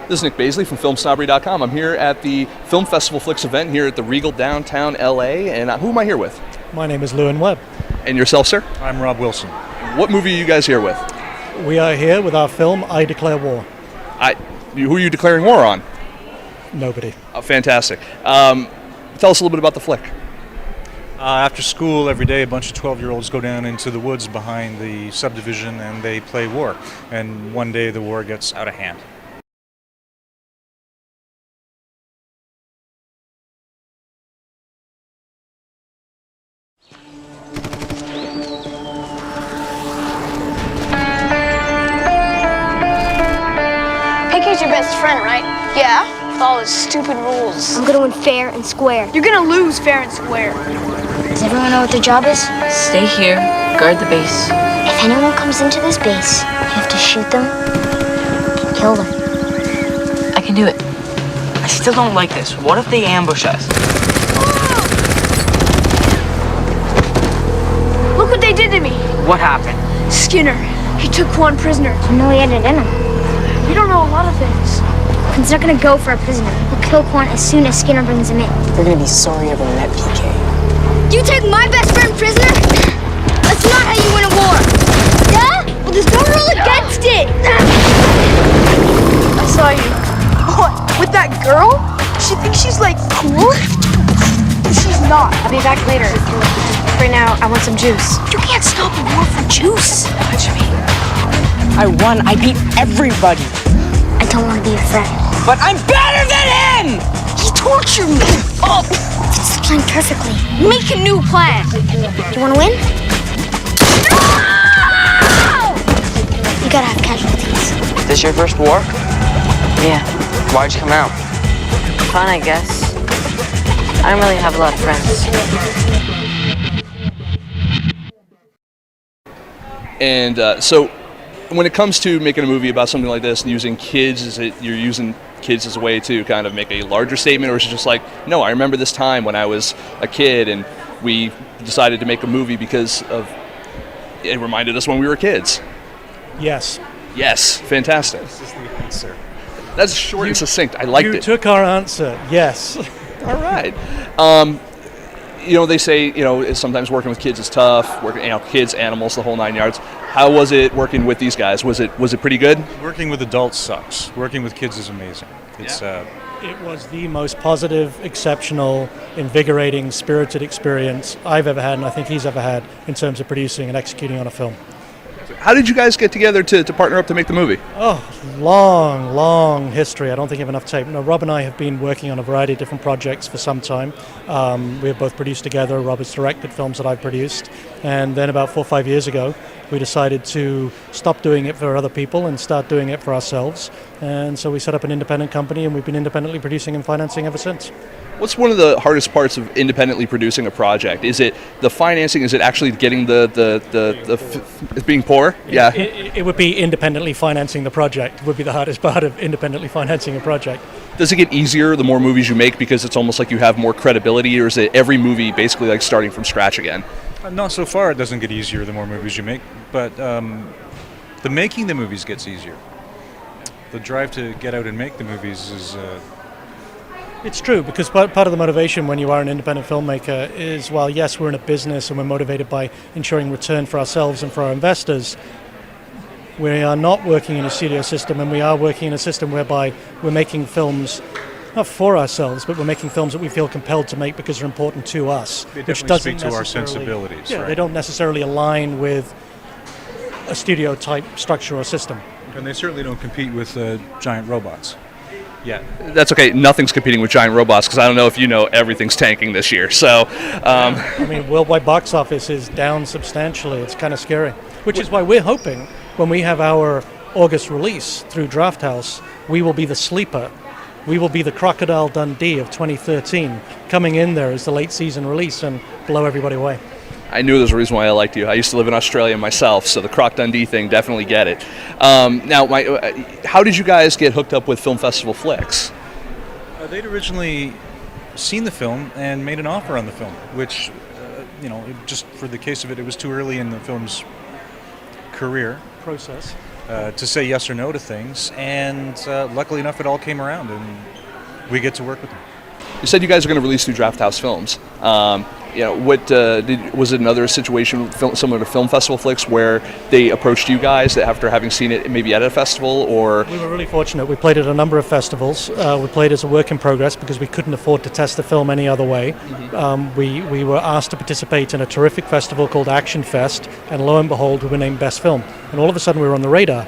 This is Nic Baisley from FilmSnobbery.com. I'm here at the Film Festival Flix event here at the Regal downtown LA, and who am I here with? My name is Lewin Webb. And yourself, sir? I'm Rob Wilson. What movie are you guys here with? We are here with our film, I Declare War. Who are you declaring war on? Nobody. Oh, fantastic. Tell us a little bit about the flick. After school, every day, a bunch of 12-year-olds go down into the woods behind the subdivision and they play war. And one day the war gets out of hand. Picky's your best friend, right? Yeah, with all his stupid rules. I'm gonna win fair and square. You're gonna lose fair and square. Does everyone know what their job is? Stay here, guard the base. If anyone comes into this base, you have to shoot them, kill them. I can do it. I still don't like this. What if they ambush us? Look what they did to me. What happened? Skinner, he took one prisoner. I know he had it in him. We don't know a lot of things. Quinn's not gonna go for a prisoner. He'll kill Quan as soon as Skinner brings him in. They're gonna be sorry you ever met PK. You take my best friend prisoner? That's not how you win a war. Yeah? Well, there's no rule against it. I saw you. What? With that girl? She thinks she's like cool? She's not. I'll be back later. Right now, I want some juice. You can't stop a war for juice. Touch me. I won. I beat everybody. I don't want to be your friend. But I'm better than him! He tortured me. Oh, fits the plan perfectly. Make a new plan. You want to win? You gotta have casualties. This your first war? Yeah. Why'd you come out? Fun, I guess. I don't really have a lot of friends. And so, when it comes to making a movie about something like this and using kids, is it you're using kids as a way to kind of make a larger statement, or is it just like, no, I remember this time when I was a kid and we decided to make a movie because of it reminded us when we were kids? Yes. Yes, fantastic. This is the answer. That's short and succinct. I liked it. You took our answer. Yes. All right. They say, sometimes working with kids is tough. Working, kids, animals, the whole 9 yards. How was it working with these guys? Was it pretty good? Working with adults sucks. Working with kids is amazing. It's It was the most positive, exceptional, invigorating, spirited experience I've ever had, and I think he's ever had, in terms of producing and executing on a film. How did you guys get together to partner up to make the movie? Oh, long history. I don't think I have enough tape. No, Rob and I have been working on a variety of different projects for some time. We have both produced together. Rob has directed films that I've produced. And then about 4 or 5 years ago, we decided to stop doing it for other people and start doing it for ourselves. And so we set up an independent company, and we've been independently producing and financing ever since. What's one of the hardest parts of independently producing a project? Is it the financing? Is it actually getting the being poor? Yeah. It would be independently financing the project would be the hardest part of independently financing a project. Does it get easier the more movies you make because it's almost like you have more credibility, or is it every movie basically like starting from scratch again? not so far. It doesn't get easier the more movies you make, but the making the movies gets easier. The drive to get out and make the movies is... It's true, because part of the motivation when you are an independent filmmaker is, while yes, we're in a business and we're motivated by ensuring return for ourselves and for our investors, we are not working in a studio system, and we are working in a system whereby we're making films not for ourselves, but we're making films that we feel compelled to make because they're important to us. They which definitely doesn't speak to our necessarily- sensibilities. Yeah, right. they don't necessarily align with a studio-type structure or system. And they certainly don't compete with giant robots. Yeah. That's okay. Nothing's competing with giant robots, because I don't know if you know, everything's tanking this year. So, I mean, worldwide box office is down substantially. It's kind of scary. Which is why we're hoping when we have our August release through Draft House, we will be the sleeper. We will be the Crocodile Dundee of 2013, coming in there as the late season release and blow everybody away. I knew there was a reason why I liked you. I used to live in Australia myself, so the Croc Dundee thing, definitely get it. Now, how did you guys get hooked up with Film Festival Flix? They'd originally seen the film and made an offer on the film, which, just for the case of it, it was too early in the film's career. Process. to say yes or no to things, and luckily enough, it all came around, and we get to work with them. You said you guys are going to release through Draft House Films. Was it another situation similar to Film Festival Flix where they approached you guys after having seen it maybe at a festival, or? We were really fortunate. We played at a number of festivals. We played as a work in progress because we couldn't afford to test the film any other way. We were asked to participate in a terrific festival called Action Fest, and lo and behold, we were named Best Film. And all of a sudden we were on the radar.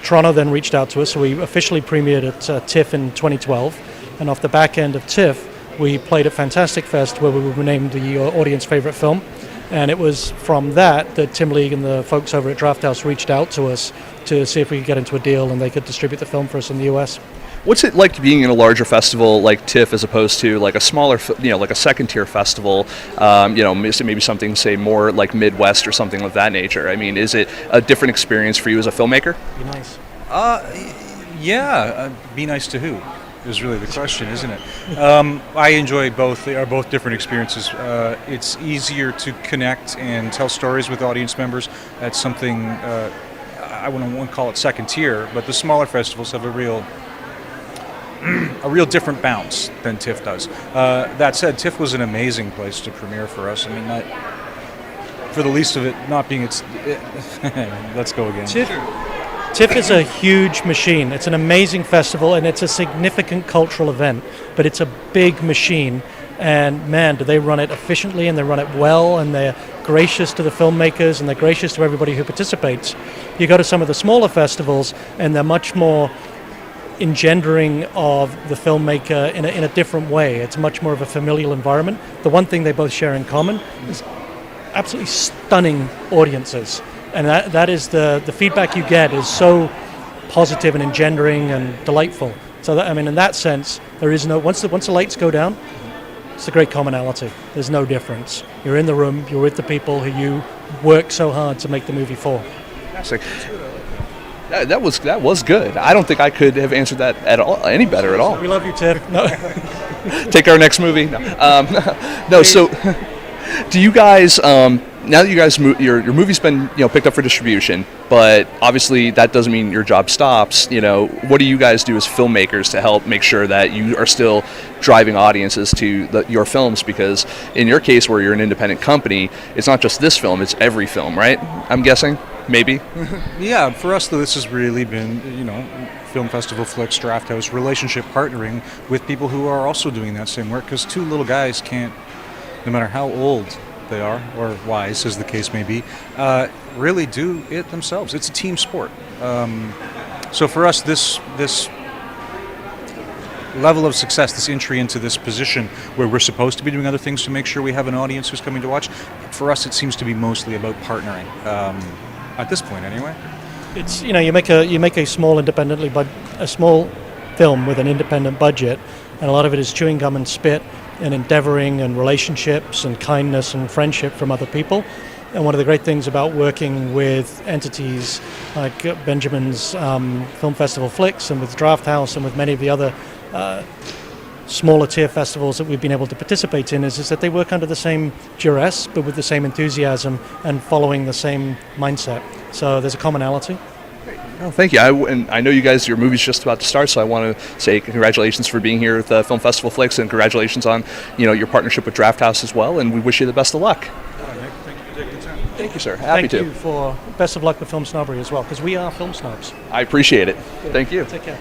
Toronto then reached out to us, so we officially premiered at TIFF in 2012. And off the back end of TIFF, we played at Fantastic Fest, where we were named the audience favorite film. And it was from that Tim League and the folks over at Draft House reached out to us to see if we could get into a deal and they could distribute the film for us in the US. What's it like being in a larger festival like TIFF as opposed to like a smaller, like a second tier festival, maybe something, say, more like Midwest or something of that nature? I mean, is it a different experience for you as a filmmaker? Be nice. Be nice to who? Is really the question, isn't it? I enjoy both. They are both different experiences. It's easier to connect and tell stories with audience members at something, I wouldn't call it second tier, but the smaller festivals have a real different bounce than TIFF does. That said, TIFF was an amazing place to premiere for us. I mean, for the least of it not being let's go again. TIFF is a huge machine. It's an amazing festival and it's a significant cultural event, but it's a big machine, and man, do they run it efficiently and they run it well, and they're gracious to the filmmakers and they're gracious to everybody who participates. You go to some of the smaller festivals and they're much more engendering of the filmmaker in a different way. It's much more of a familial environment. The one thing they both share in common is absolutely stunning audiences. And that is the feedback you get is so positive and engendering and delightful. So that, I mean, in that sense, there is no, once the lights go down, it's a great commonality. There's no difference. You're in the room, you're with the people who you work so hard to make the movie for. Fantastic. That was good. I don't think I could have answered that at all, any better at all. We love you, Ted. No. Take our next movie. No. So, do you guys? Now that you guys your movie's been picked up for distribution, but obviously that doesn't mean your job stops. What do you guys do as filmmakers to help make sure that you are still driving audiences to your films? Because in your case, where you're an independent company, it's not just this film; it's every film, right? I'm guessing, maybe. Yeah, for us though, this has really been Film Festival Flix, Draft House, relationship partnering with people who are also doing that same work. Because two little guys can't, no matter how old they are, or wise as the case may be, really do it themselves. It's a team sport. So for us, this level of success, this entry into this position where we're supposed to be doing other things to make sure we have an audience who's coming to watch, for us it seems to be mostly about partnering, at this point anyway. It's you make a small a small film with an independent budget, and a lot of it is chewing gum and spit and endeavoring and relationships and kindness and friendship from other people. And one of the great things about working with entities like Benjamin's Film Festival Flix and with Draft House and with many of the other smaller tier festivals that we've been able to participate in is that they work under the same duress but with the same enthusiasm and following the same mindset. So there's a commonality. Oh, thank you. I know you guys, your movie's just about to start, so I want to say congratulations for being here at the Film Festival Flix, and congratulations on your partnership with Draft House as well, and we wish you the best of luck. Thank you for taking the time. Thank you, sir. Happy to. Thank you for best of luck with FilmSnobbery as well, because we are film snobs. I appreciate it. Thank you. Take care.